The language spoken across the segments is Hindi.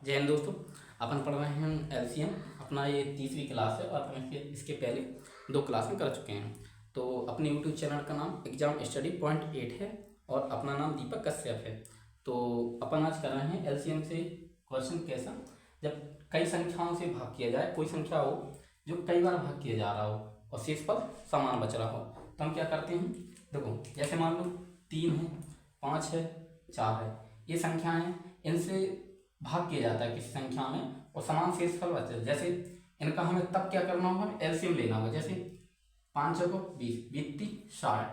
जय हिंद दोस्तों। अपन पढ़ रहे हैं एलसीएम। अपना ये 30वीं क्लास है और अपन इसके पहले 2 क्लास में कर चुके हैं। तो अपने यूट्यूब चैनल का नाम एग्जाम स्टडी पॉइंट 8 है और अपना नाम दीपक कश्यप है। तो अपन आज कर रहे हैं एलसीएम से क्वेश्चन कैसा जब कई संख्याओं से भाग किया जाए, कोई संख्या हो जो कई बार भाग किया जा रहा हो और शेषफल समान बच रहा हो, तो हम क्या करते हैं। देखो, जैसे मान लो 3 है, 5 है, 4 है, ये संख्या है, इनसे भाग किया जाता है किसी संख्या में और समान शेषफल बचे। जैसे इनका हमें तब क्या करना होगा, एलसीएम लेना होगा। जैसे 5 को 20, 20 60,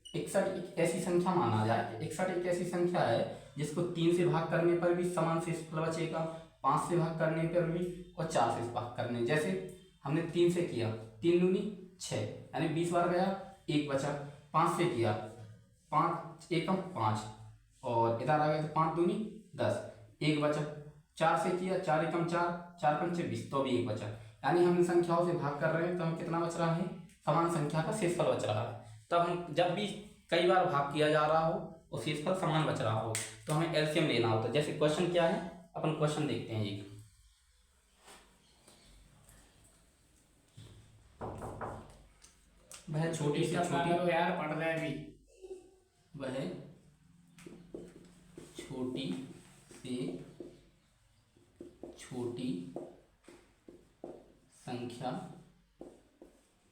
61 एक ऐसी संख्या माना जाए। 61 एक ऐसी संख्या है जिसको 3 से भाग करने पर भी समान शेषफल बचेगा, 5 से भाग करने पर भी और 4 से भाग करने। जैसे हमने 3 से किया, 3 दूनी 6, यानी 20 बार गया, 1 बचा। 5 से किया, 5 एकम 5 और इधर आ गया तो 5 दूनी 10, 1 बचा। 4 से किया, 4 एकम 4, 4 पंचे 20, तो भी 1 बचा। यानी हम इन संख्याओं से भाग कर रहे हैं तो हमें कितना बच रहा है, समान संख्या का शेषफल बच रहा है। तब हम जब भी कई बार भाग किया जा रहा हो और शेषफल समान बच रहा हो तो हमें एलसीएम लेना होता है। जैसे क्वेश्चन क्या है, अपन क्वेश्चन देखते हैं जी। वह छोटी से छोटी यार पढ़ रहे अभी। वह छोटी से छोटी संख्या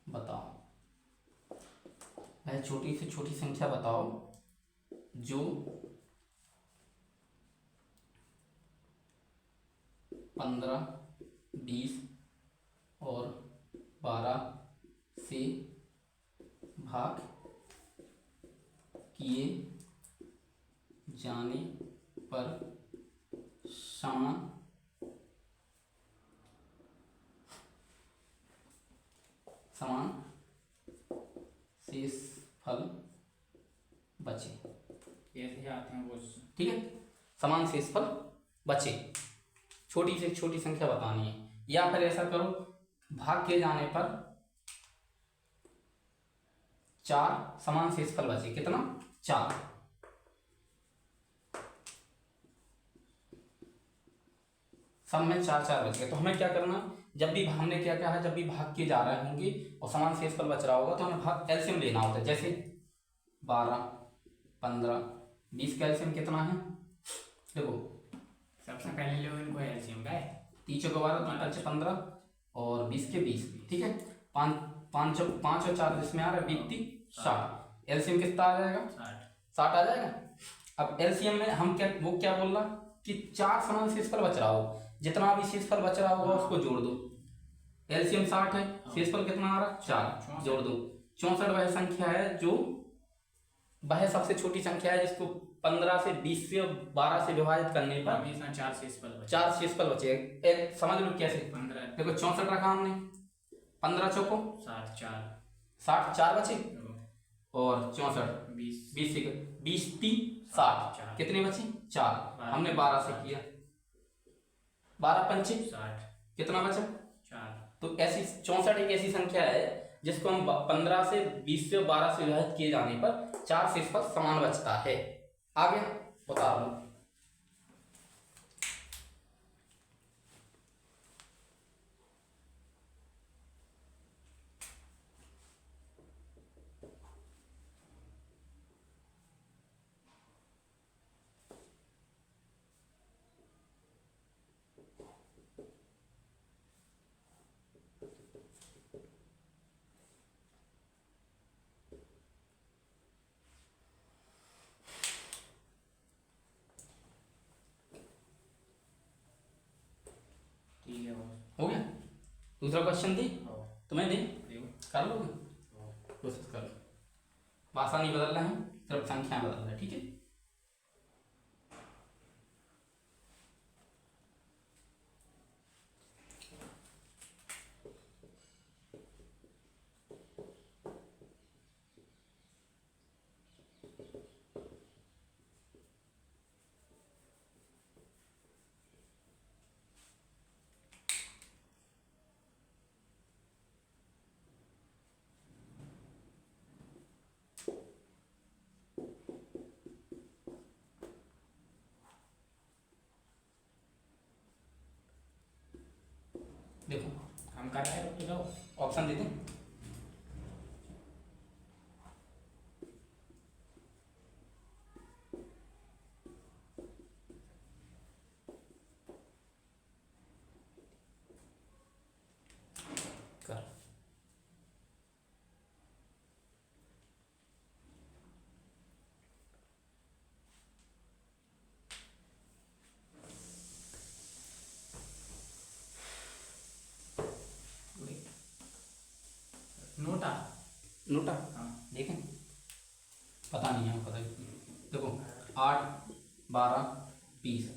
बताओ। वह छोटी से छोटी संख्या बताओ जो 15, 20 और 12 से भाग किए जाने पर समान शेषफल बचे। ऐसे आते हैं वो। ठीक है, समान शेषफल बचे। छोटी से छोटी संख्या बतानी है, या फिर ऐसा करो, भाग किए जाने पर 4 समान शेषफल बचे। कितना? 4। सब में 4 4 बच गए। तो हमें क्या करना, जब भी हमने क्या कहा है, जब भी भाग किए जा रहे होंगे और समान शेषफल बच रहा होगा तो हमें भाग एलसीएम लेना होता है। जैसे 12, 15, 20 का एलसीएम कितना है, देखो सबसे पहले लोग इनको एलसीएम का है। 3 चौके 12, 3 पंचे 15 और 20 के 20। ठीक है, 5 और 4 जिसमें आ रहा है 20 60, एलसीएम कितना आ जाएगा, 60 आ जाएगा। अब एलसीएम में हम क्या, वो क्या बोल रहा कि 4 समान शेषफल बच रहा हो, जितना भी शेषफल बच रहा होगा उसको जोड़ दो। एलसीएम 60 है, शेषफल कितना आ रहा है, 4, जोड़ दो। 64 वह संख्या है जो, वह सबसे छोटी संख्या है जिसको 15 से 20 से और 12 से विभाजित करने पर 4 शेषफल बचे। एक समझ लो कैसे, 15 देखो 64 रखा हमने, 15 चौको 60 4 बचे और 64 20 से 20 3 60, कितने बचे, 4। हमने 12 से किया, 12 पंचे 60, कितना बचा, 4। तो ऐसी 64 एक ऐसी संख्या है जिसको हम 15 से 20 से 12 से विभाजित किए जाने पर 4 शेषफल समान बचता है। आगे बता दो। ठीक है हो गया, दूसरा क्वेश्चन दी तुम्हें, दी कर लोगे, कोशिश कर लो। भाषा नहीं बदल रहे हैं, सिर्फ संख्या बदल रहे हैं। ठीक है, देखो हम कर रहे हैं, रुक जाओ। ऑप्शन देते हैं। कर नोटा। नोटा हाँ। देखें, पता नहीं है, पता नहीं। देखो 8 12 20,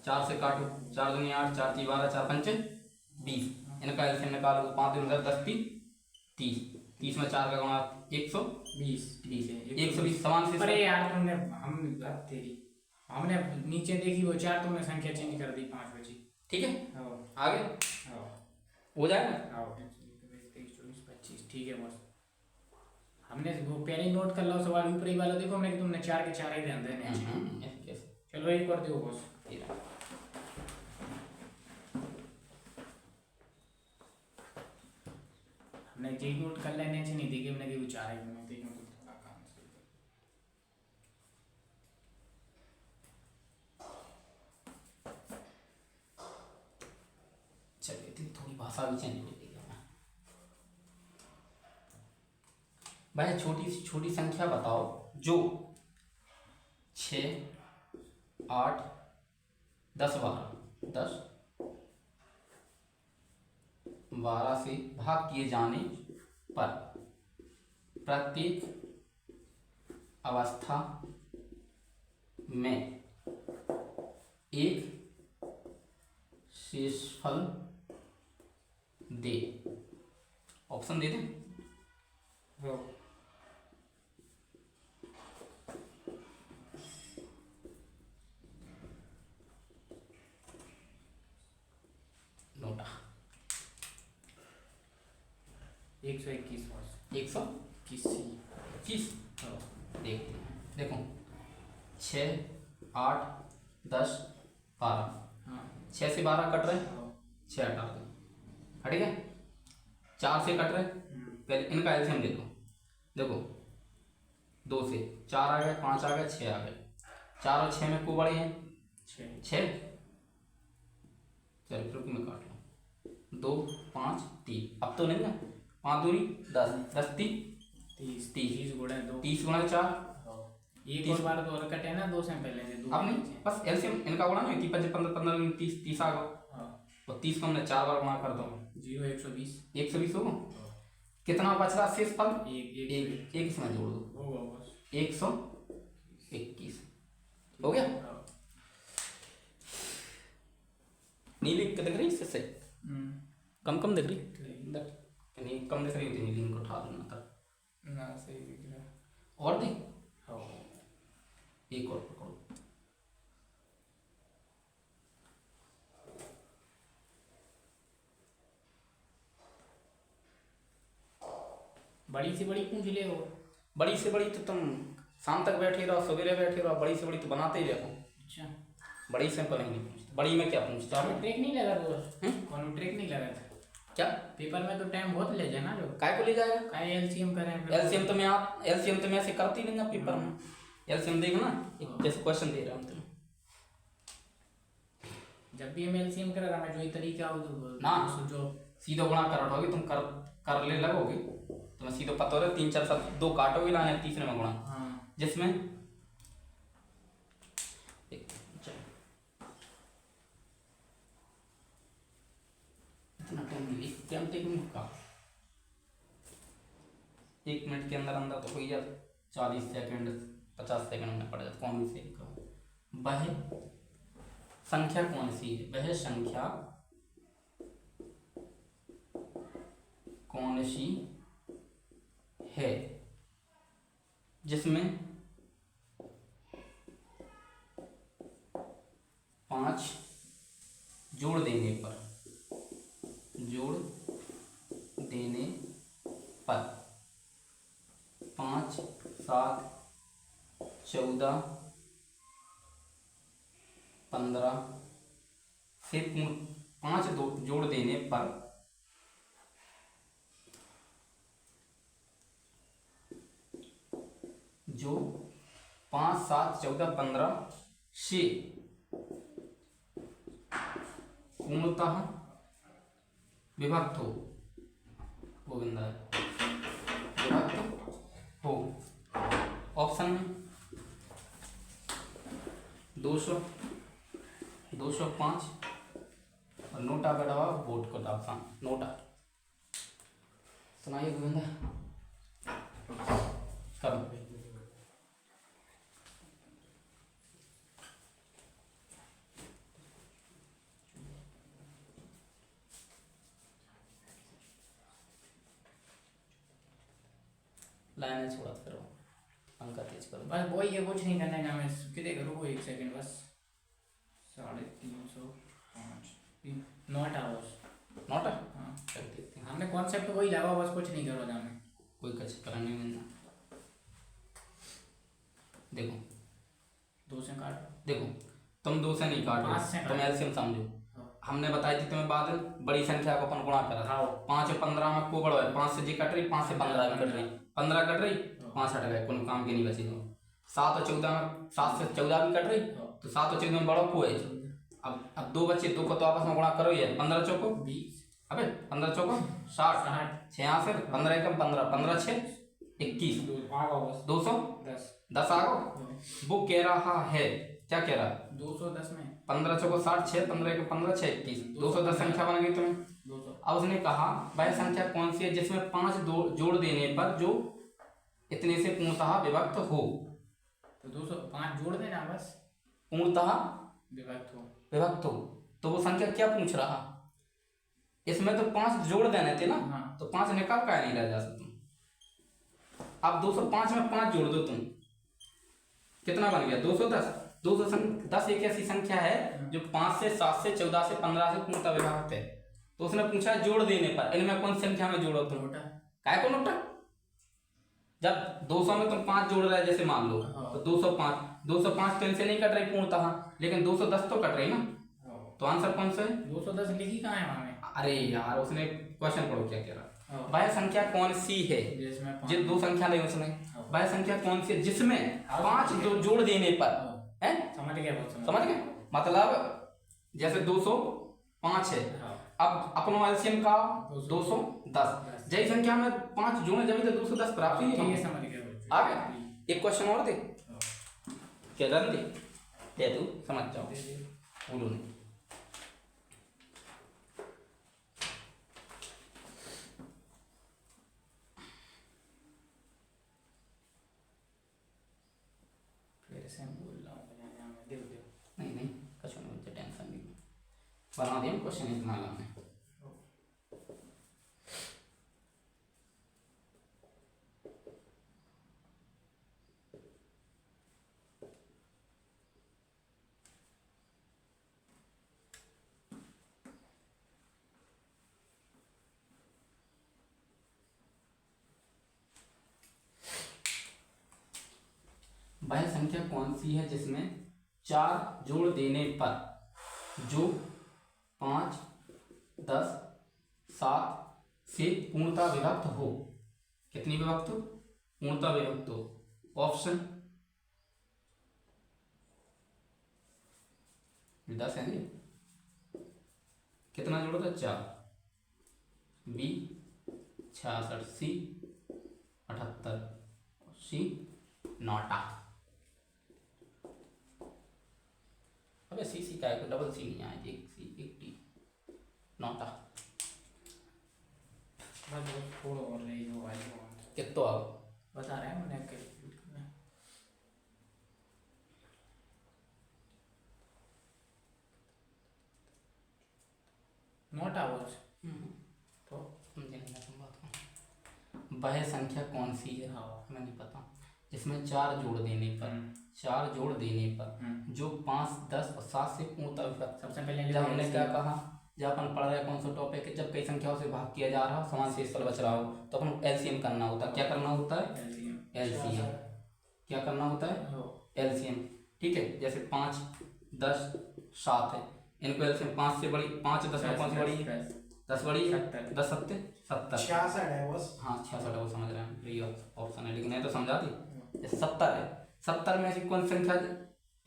4 से काटो, 4 दूनी 8, 4 ती 12, 4 पंचे 20। इनका एलसीएम निकालो तो 5 दूनी 10, 10 ती 30, 30 में 4 का गुणा 120, 120 समान से। अरे यार तुमने हम बात तेरी हमने नीचे देखी वो 4, तुमने संख्या चेंज कर दी, 5 बची। ठीक है, हाँ आगे हाँ हो जाएगा। हाँ 23 24 25 ठीक है बस। हमने वो पहले ही नोट कर लो सवाल, ऊपर ही वाला देखो हमने कि तुमने 4 के 4 ही ध्यान देने हैं। ऐसे कैसे? चलो एक और दो बस। हमने जी नोट कर लेने चाहिए, नहीं देखिए हमने कि वो 4 है, हमने तीनों को थोड़ा काम से। चलिए थोड़ी भाषा भी चेंज हो गई है। भाई छोटी सी छोटी संख्या बताओ जो 6 8 10 12 से भाग किए जाने पर प्रत्येक अवस्था में एक शेषफल दे। ऑप्शन दे दें। वो नोटा 121 बस। 121 21। देखते हैं। देखो 6 8 10 12, हाँ 6 से 12 कट रहे, हाँ 6 हटा दो, हट गया। 4 से कट रहे, पहले इनका एलसीएम ले लो। देखो 2 से 4 आ गए, 5 आ गए, 6 आ गए। 4 और 6 में को बड़े हैं 6। चलो फिर मैं काट लूँ। 2 5 3, अब तो नहीं ना, 5 दूनी 10, 10 ती 30 30, 30 गुणा 2 30 गुणा 4। एक और बार तो और कटे ना 2 से पहले से 2। अब नहीं, बस एलसीएम इनका गुणा ना, 15 15 15 30 30 आ गया। हाँ और 30 को हमने 4 बार गुणा कर दो, 0 120 120 होगा। कितना बच रहा शेष फल? एक एक इसमें जोड़ दो, होगा बस 121 हो गया। हाँ। नीली दिख रही इससे से कम कम दिख रही, नहीं कम दिख रही होती नीली को उठा देना था ना, सही दिख रहा है। और दे, हाँ एक और पकड़ो। बड़ी से बड़ी पूछ ले वो। बड़ी से बड़ी तो तुम शाम तक बैठे रहो, सवेरे बैठे रहो, बड़ी से बड़ी तो बनाते ही रहो। अच्छा बड़ी सिंपल नहीं पूछते, बड़ी में क्या पूछता कौन है? ट्रैक नहीं लगा तो कौन ट्रैक नहीं लगा था क्या पेपर में, तो टाइम बहुत ले जाए ना जो काय को ले जाएगा? काय एलसीएम करें एलसीएम तो मैं आप एलसीएम तो मैं ऐसे करती नहीं ना पेपर में। एलसीएम देखना, एक जैसे क्वेश्चन दे रहा हूँ तुम्हें, जब भी हम एलसीएम कर रहा है जो ही तरीका हो तो ना जो सीधा गुणा कर उठोगे तुम, कर ले लगोगे तुम्हें सीधो पता हो रहा है। 3 4 7 2 काटोगे ना, तीसरे में गुणा, हाँ जिसमें इतना टाइम नहीं, टाइम टेकिंग का 1 मिनट के अंदर अंदर तो हो ही जाता, 40 सेकंड 50 सेकंड में पड़ जाता। कौन सी वह संख्या कौन सी है? वह संख्या कौन सी है जिसमें 5 जोड़ देने पर 5 7 14 15 से पूर्ण पांच जोड़ देने पर जो 5, 7, 14, 15 से पूर्णतः विभक्त हो, गोविंदा विभक्त हो। ऑप्शन में 200, 205 और नोटा का दबाव वोट का ऑप्शन नोटा। सुनाइए गोविंदा करो। लाइन छोड़ा करो, अंक तेज करो। बस वही है, कुछ नहीं करना है ना, मैं कितने करूँ 1 सेकंड बस। 350 नॉट आवर्स नोट है हाँ कर देते हैं। हमने कॉन्सेप्ट वही लगा, बस कुछ नहीं करो ना में। कोई कच करने में ना। देखो 2 से काट देखो तुम 2 से नहीं काट रहे, 5 से तुम काट। एलसीएम समझो। हाँ। हमने बताई थी तुम्हें बादल बड़ी संख्या को अपन गुणा करा था। हाँ। 5 और 15 में को बड़ा है, 5 से जी कट रही, 5 से 15 भी कट रही, 15 कट रही, 5 हट गए, कोई काम के नहीं बची। 7 और 14 में 7 से 14 भी कट रही, तो 7 और 14 में बड़ा को है। अब 2 बच्चे, 2 को तो आपस में गुणा करो ये 15 चौको 20 अबे 15 चौको 60 66 15 एकम 15 15 6 21 210 आ गो। वो कह रहा है, क्या कह रहा है? 210 में 15 चौको 60 6 15 एकम 15 6 21 210 संख्या बन गई तुम्हें। 200 अब उसने कहा वह संख्या कौन सी है जिसमें 5 जोड़ देने पर जो इतने से पूर्णतः विभक्त हो। तो 205 जोड़ देना बस, पूर्णतः विभक्त हो। तो वो संख्या क्या पूछ रहा? इसमें तो 5 जोड़ देने थे ना। हाँ। तो 5 निकाल का नहीं रह जा सकता। अब 205 में 5 जोड़ दो तुम, कितना बन गया? 210। 210 एक ऐसी संख्या है जो 5 से 7 से 14 से 15 से पूर्णतः विभक्त है। तो उसने पूछा जोड़ देने पर इनमें कौन सी संख्या में जोड़ो तुम? नोटा। काय को नोटा? जब 200 में तुम 5 जोड़ रहे जैसे मान लो, तो 205 तो इनसे नहीं कट रही पूर्णतः, लेकिन 210 तो कट रही ना। तो आंसर कौन सा है? 210 लिखी कहाँ है वहाँ में? अरे यार उसने क्वेश्चन पढ़ो क्या कह रहा। हाँ। वह संख्या कौन सी है जिस 2 संख्या नहीं उसमें, वह संख्या कौन सी है जिसमें 5 जोड़ देने पर है। समझ गया, बहुत समझ गए? मतलब जैसे 205 है, अब अपनो एलसीएम का 210, जय संख्या में 5 जोड़े जब तो 210 प्राप्त ही ठीक नहीं है, होगा। समझ गया। आ गया। एक क्वेश्चन और दे, क्या रन दे तू समझ जाओ, बोलो नहीं। फिर से बोल रहा हूँ, दे नहीं क्वेश्चन में टेंशन नहीं, बना दिया क्वेश्चन इतना लाने। वह संख्या कौन सी है जिसमें 4 जोड़ देने पर जो 5, 10, 7 से पूर्णतः विभक्त हो। कितनी विभक्त हो? पूर्णतः विभक्त हो। ऑप्शन 10 है नहीं, कितना जोड़ा था? 4 बी 66 सी 78 सी नोटा। अबे सी का है, डबल सी नहीं आए, एक सी एक टी नोटा। बस थोड़ा और रही हो भाई, कितना आओ बता रहे हैं मैंने कैलकुलेट करना। नॉट आवर्स तो समझे नहीं तुम बात को। वह संख्या कौन सी है, हाँ हमें नहीं पता, जिसमें 4 जोड़ देने पर 4 जोड़ देने पर जो 5, 10 और 7 से पूर्णतः विभक्त। सबसे पहले जब हमने क्या कहा, जब अपन पढ़ रहे कौन सा टॉपिक है, जब कई संख्याओं से भाग किया जा रहा हो, समान शेषफल बच रहा हो, तो अपन एलसीएम करना होता है। क्या करना होता है? एलसीएम। क्या करना होता है? एलसीएम। ठीक है, जैसे 5, 10, 7 है, इनको एलसीएम 5 से बड़ी, 5 10 में कौन सी बड़ी है? 10 बड़ी है, 70। 10 सत्ते 70। 66 है बस। हाँ 66 है, वो समझ रहे हैं, यही ऑप्शन है, लेकिन ये तो समझा दी। 70 है, 70 में ऐसी कौन संख्या,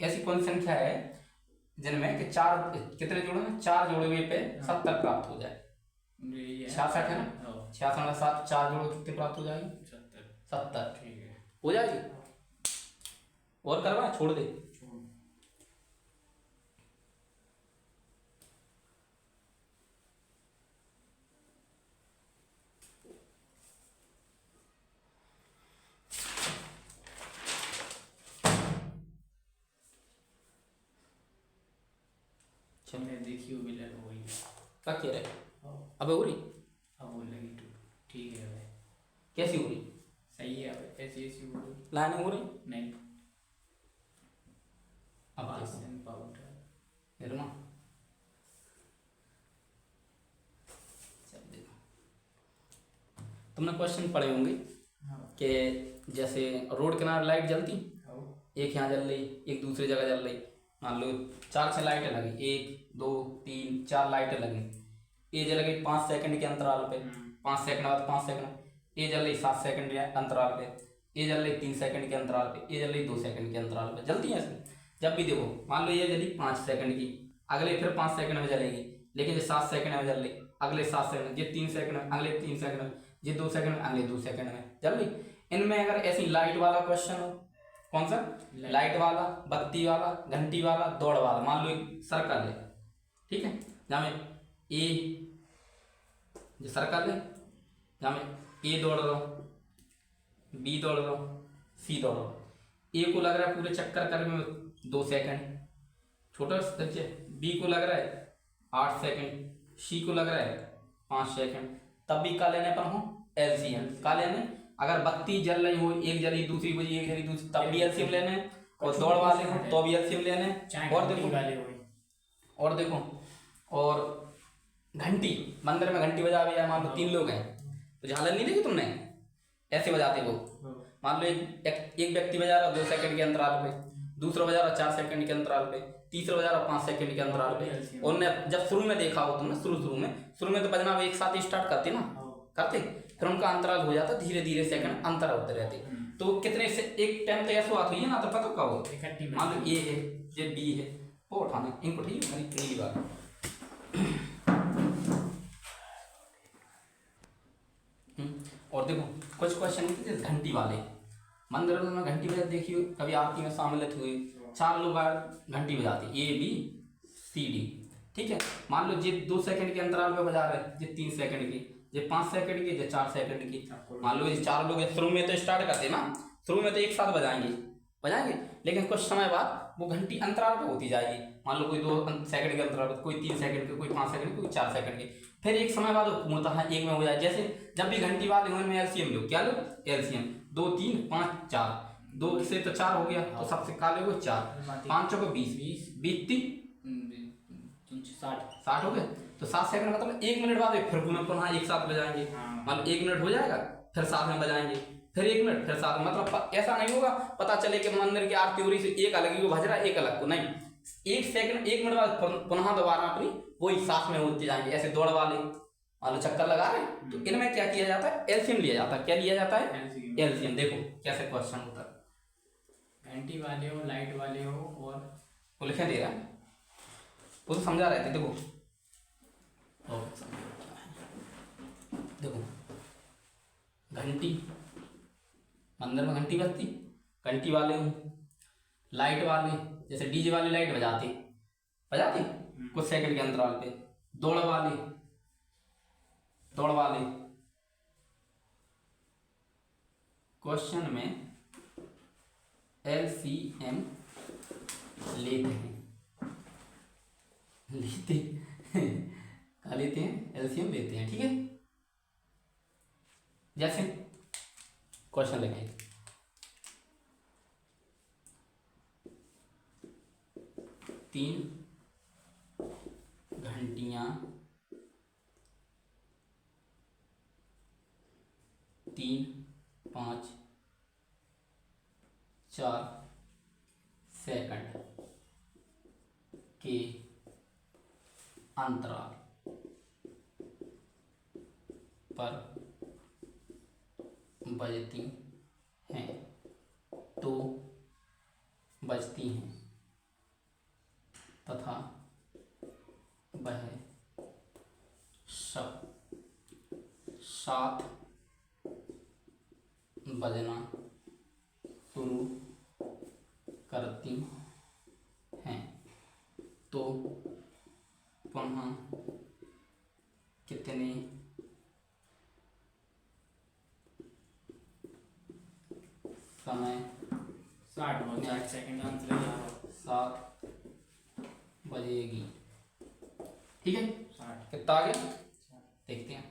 ऐसी कौन संख्या है जिनमें कि चार, कितने जोड़े में, 4 जोड़े हुए पे 70 प्राप्त हो जाए? 66 है ना, 66 में 7 4 जोड़े कितने प्राप्त हो जाएंगे? 70। ठीक है, हो जाएगी? और करवा, छोड़ दे। हमने देखी वो बिलर हो गई। क्या कह रहे? अबे हो रही? अब वो लगी टू, ठीक है भाई, कैसी हो रही? सही है, अब ऐसी ऐसी हो गई। लाइनिंग हो रही? नहीं, अब पासन पाउडर निर्मा, चल देखो, तुमने क्वेश्चन पढ़े होंगे कि जैसे रोड किनारे लाइट जलती, एक यहाँ जल रही, एक दूसरी जगह जल रही, मान लो 4 6 लाइटें लगी, 1 2 3 4 लाइटें लगी, ये जल गई 5 सेकंड के अंतराल पे, 5 सेकंड बाद 5 सेकंड, ये जल रही 7 सेकंड के अंतराल पे, ये जल रही 3 सेकंड के अंतराल पे, ये जल रही 2 सेकंड के अंतराल पे, जलती है ऐसे। जब भी देखो, मान लो ये जली 5 सेकंड की, अगले फिर 5 सेकंड में जलेगी, लेकिन ये 7 सेकंड में जल रही, अगले 7 सेकंड, ये 3 सेकंड में, अगले 3 सेकंड में, ये 2 सेकंड में, अगले 2 सेकंड में जल रही। इनमें अगर ऐसी लाइट वाला क्वेश्चन हो, कौन सा? लाइट वाला, बत्ती वाला, घंटी वाला, दौड़ वाला, मान लो एक सर्कल है, ठीक है, जहाँ में ए, जो सर्कल है जहाँ में ए दौड़ रहा हूँ, बी दौड़ रहा हूँ, सी दौड़ रहा हूँ, ए को लग रहा है पूरे चक्कर करने में 2 सेकंड, छोटा बच्चे, बी को लग रहा है 8 सेकंड, सी को लग रहा है 5 सेकंड, तब भी का लेने पर हो एलसीएम, का लेने, अगर बत्ती जल रही हो, एक जली दूसरी बुझी, एक जली दूसरी, तब भी एलसीएम लेने, और दौड़ वाले हो तो भी एलसीएम लेने। और देखो, और देखो, और घंटी, मंदिर में घंटी बजा भी है, मान लो 3 लोग हैं, तो झालर नहीं देखी तुमने, ऐसे बजाते वो, मान लो एक व्यक्ति बजा रहा 2 सेकंड के अंतराल पे, दूसरा बजा रहा 4 सेकंड के अंतराल पे, तीसरा बजा रहा 5 सेकंड के अंतराल पे। और ने जब शुरू में देखा हो तुमने, शुरू में तो बजना वो एक साथ ही स्टार्ट करते ना, करते, फिर उनका अंतराल हो जाता, धीरे धीरे सेकंड अंतर होते रहते, तो कितने से एक टाइम तो ऐसा हुई है ना, तो पता कब हो, मान लो ए है, ये बी है, वो उठाना इनको, ठीक है, मेरी बात। और देखो कुछ क्वेश्चन जैसे घंटी वाले, मंदिर में घंटी बजा देखी हो, कभी आरती में शामिल हुए, 4 लोग घंटी बजाते, ए बी सी डी, ठीक है, मान लो ये 2 सेकंड के अंतराल पे बजा रहे हैं, ये 3 सेकंड की, ये 5 सेकंड की, ये 4 सेकंड की, मान लो ये 4 लोग शुरू में तो स्टार्ट करते ना, शुरू में तो एक साथ बजाएंगे, लेकिन कुछ समय बाद वो घंटी अंतराल पे होती जाएगी, मान लो कोई 2 सेकंड के अंतराल पे, कोई 3 सेकंड के, कोई 5 सेकंड, कोई 4 सेकंड के, फिर एक समय बाद वो पूर्णतः एक में हो जाए। जैसे जब भी घंटी वाले हो, इनमें एलसीएम लो, क्या लो? एलसीएम, 2 3 5 4, 2 से तो 4 हो गया, तो सबसे काले को 4, 5 चौको 20, 20 30 60 हो गए, तो 7 सेकंड मतलब 1 मिनट बाद फिर पुनः एक साथ बजाएंगे, मतलब 1 मिनट हो जाएगा, फिर साथ में बजाएंगे, फिर 1 मिनट, फिर साथ में, मतलब ऐसा नहीं होगा पता चले कि मंदिर की आरती हो रही से एक अलग ही को भज रहा है, एक अलग को नहीं, 1 सेकंड 1 मिनट बाद पुनः दोबारा अपनी वही साथ में होते जाएंगे। ऐसे दौड़ वाले मान लो चक्कर लगा रहे हैं, तो इनमें क्या किया जाता है? एलसीएम लिया जाता है। क्या लिया जाता है? एलसीएम। देखो कैसे क्वेश्चन होता है, घंटी वाले हो, लाइट वाले हो, और वो लिखा दे रहा है, वो तो समझा रहे थे। देखो देखो घंटी, मंदिर में घंटी बजती, घंटी वाले हूँ, लाइट वाले जैसे डीजे वाली लाइट बजाते कुछ सेकंड के अंतराल पे, दौड़ वाले क्वेश्चन में एलसीएम लेते हैं एलसीएम लेते हैं, ठीक है। जैसे क्वेश्चन लिखें, तीन घंटियां 3 5 4 सेकंड के अंतराल पर बजती हैं तो बजती हैं तथा वह सब साथ बजना शुरू करती हैं तो पुनः कितने समय 60 सेकंड आंसर है यहाँ पर। 7 बजेगी। ठीक है, 60 कितना आ गया देखते हैं।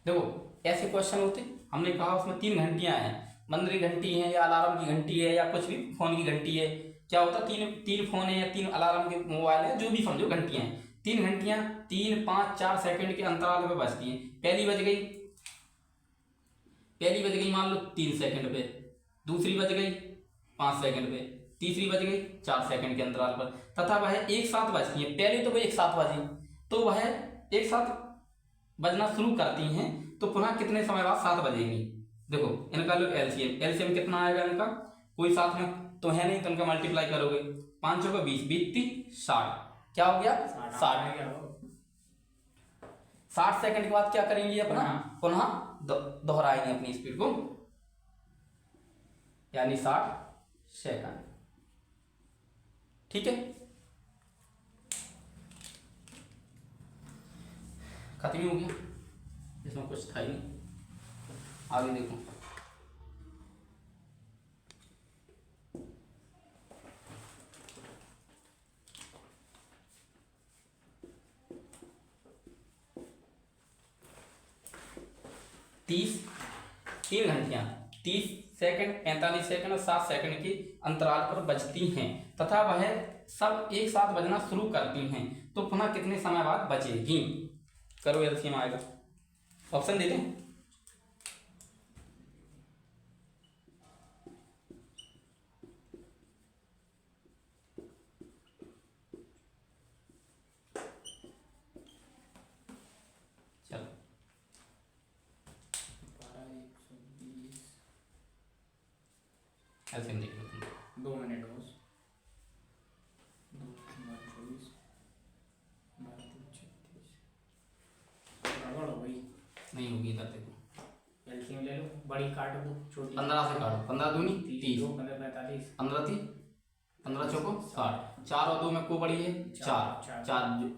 देखो ऐसे क्वेश्चन होते, हमने कहा उसमें 3 घंटियां हैं, मंदिर की घंटी है या अलार्म की घंटी है या कुछ भी फोन की घंटी है। क्या होता है, तीन फोन है या 3 अलार्म के मोबाइल है, जो भी समझो घंटियां हैं। 3 घंटियां 3, 5, 4 सेकंड के अंतराल पे बजती हैं। पहली बज गई मान लो 3 सेकंड पे, दूसरी बज गई 5 सेकंड पे, तीसरी बज गई 4 सेकंड के अंतराल पर, तथा वह एक साथ बजती हैं। पहले तो वह एक साथ बजी तो वह एक साथ बजना शुरू करती हैं तो पुनः कितने समय बाद 7 बजेंगी। देखो इनका लो एलसीएम कितना आएगा इनका, कोई साथ में तो है नहीं तो इनका मल्टीप्लाई करोगे, 5 का 20, 20 60, क्या हो गया 60। 60 सेकंड के बाद क्या करेंगे अपना, पुनः दोहराएंगे अपनी स्पीड को, यानी 60 सेकंड। ठीक है, खत्म ही हो गया, इसमें कुछ था ही नहीं। आगे देखो, तीन घंटियां 30 सेकंड, 45 सेकंड और 7 सेकंड के अंतराल पर बजती हैं तथा वह सब एक साथ बजना शुरू करती हैं तो पुनः कितने समय बाद बजेगी। करो एलसीएम आएगा, ऑप्शन दे दें। चलो 120 एलसीएम देख लो तुम। 2 मिनट बस, 2 24 गड़बड़ हो गई, नहीं होगी, इधर देखो एलसीएम ले लो, बड़ी काट दो, छोटी 15 से काटो, 15 दूनी 30, 2 15 45 15 30, 15 चौको 60, 4 और 2 में को बड़ी है 4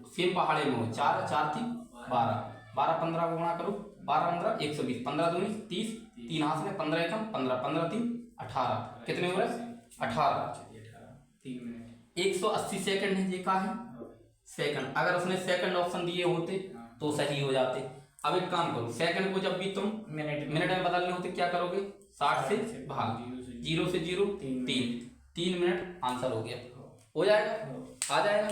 सेम पहाड़े में हो, 4 4 3 12, 12 15 को गुणा करो, 12 15 120, 15 दूनी 30, 3 हाथ में 15 एकम 15, 15 3 18, कितने हो रहे 18। 3 मिनट 180 सेकंड है, ये का है सेकंड। अगर उसने सेकंड ऑप्शन दिए होते तो सही हो जाते। अब एक काम करो, सेकंड को जब भी तुम मिनट में बदलने होते क्या करोगे, 60 से भाग, 0 से 0 3 मिनट, आंसर हो गया, हो जाएगा, आ जाएगा।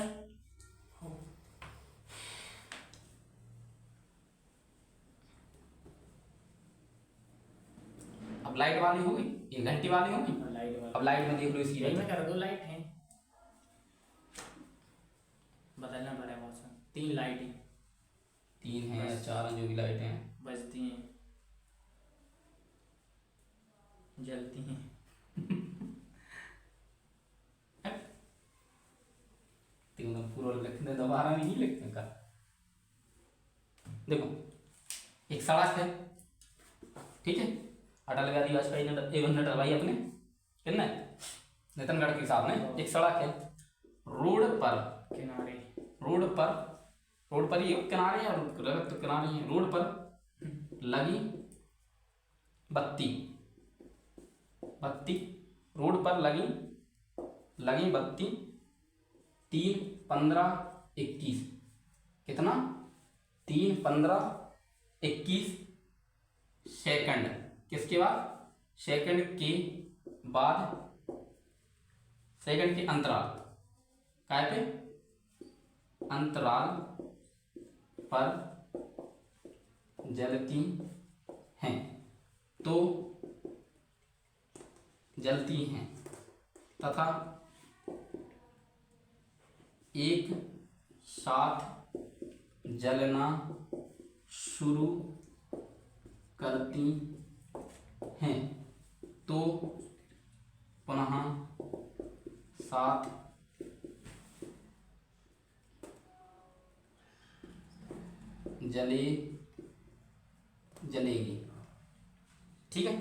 अब लाइट वाली होगी, ये घंटी वाली होगी। अब लाइट में देख लो इसकी में कर दो, लाइट है बदलना पड़ेगा मौसम। 3 लाइटें 3 है या 4 है, जो भी लाइट हैं बजती हैं, जलती हैं। पूरा लिखने दोबारा नहीं लिखने का। देखो एक सड़क है, ठीक है, अटल बिहारी वाजपेयी ने डलवाई अपने, कितने नितिन गडकरी साहब ने। एक सड़क है, रोड पर ये किनारे या तो किनारे हैं, रोड पर लगी बत्ती, रोड पर लगी बत्ती 3 15 21, कितना 3 15 21 सेकंड, किसके बाद सेकंड के बाद, सेकंड के अंतराल काय पे, अंतराल पर जलती हैं तो जलती हैं तथा एक साथ जलना शुरू करती हैं तो पुनः साथ जलेगी। ठीक है,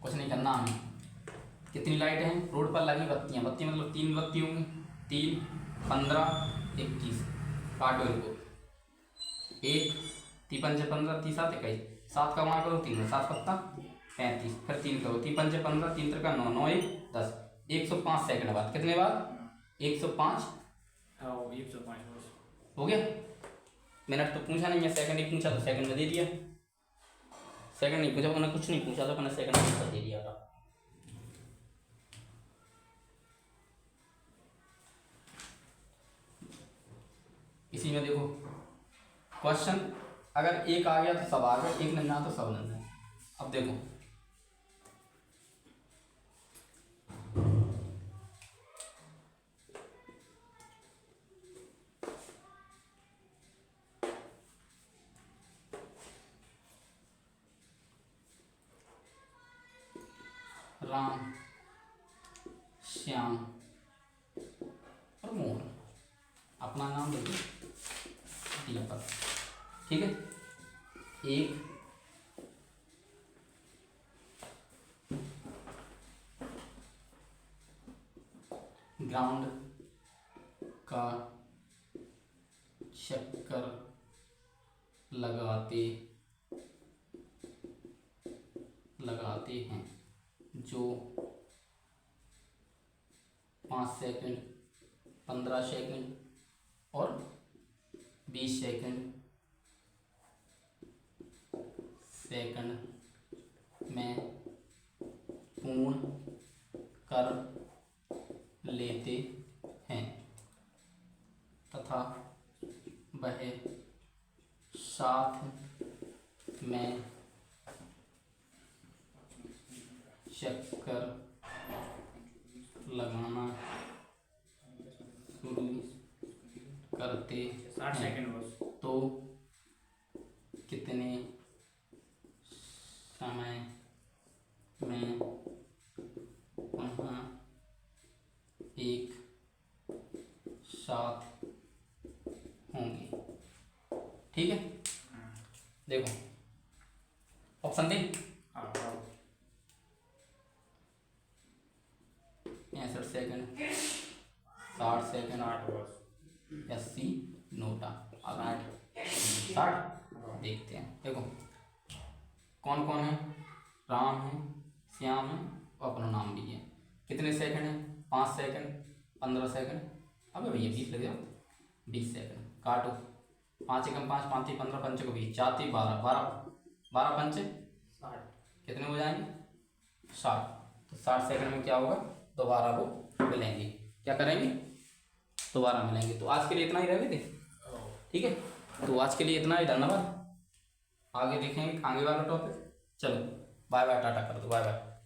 कुछ नहीं करना हमें। कितनी लाइट हैं? रोड पर लगी बत्तियां, बत्ती मतलब 3 बत्ती होंगी, 3, 15, 21। काटो इनको। 1, 3 पंजे 15, 3 7 21, 7 का गुणा करो 3 में, 7 पत्ता 35, फिर 3 करो, 3 पंजे 15, 3 त्रिका 9, 9 1 10, 105 सेकंड बाद। कितने बाद? 105। हाँ 105 बस। हो गया। मिनट तो पूछा नहीं है, सेकंड ही पूछा तो सेकंड में दे दिया। सेकंड नहीं पूछा, उन्होंने कुछ नहीं पूछा तो अपने सेकंड में दे दिया था। इसी में देखो क्वेश्चन, अगर एक आ गया तो सब आ गए, एक नहीं आया तो सब नहीं आए। अब देखो राम, श्याम और मोहन, अपना नाम दे दीपक। ठीक है, एक ग्राउंड का चक्कर लगाते हैं जो 5 सेकंड, 15 सेकंड और 20 सेकंड में पूर्ण कर लेते हैं तथा वह साथ में चक्कर लगाना शुरू करते 60 सेकंड बस। तो कितने समय में पुनः एक साथ होंगे। ठीक है, देखो ऑप्शन दे। 65 सेकंड, 60 सेकंड, 80 नोटा, 60। देखते हैं, देखो कौन कौन है? राम है, श्याम है और अपना नाम भी है। कितने सेकंड है? 5 सेकंड, 15 सेकंड, अबे भैया 20 लग जाओ, 20 सेकंड। काटो, 5 एकम 5, 5 3 15, 5 को 20, 4 3 12, 12 पंचे 60, कितने हो जाएंगे? 60। तो 60 सेकंड में क्या होगा? दोबारा वो मिलेंगे। क्या करेंगे? दोबारा मिलेंगे। तो आज के लिए इतना ही रह गए थे। ठीक है, तो आज के लिए इतना ही, धन्यवाद। आगे देखेंगे आगे वाला टॉपिक। चलो बाय बाय, टाटा कर दो, बाय बाय।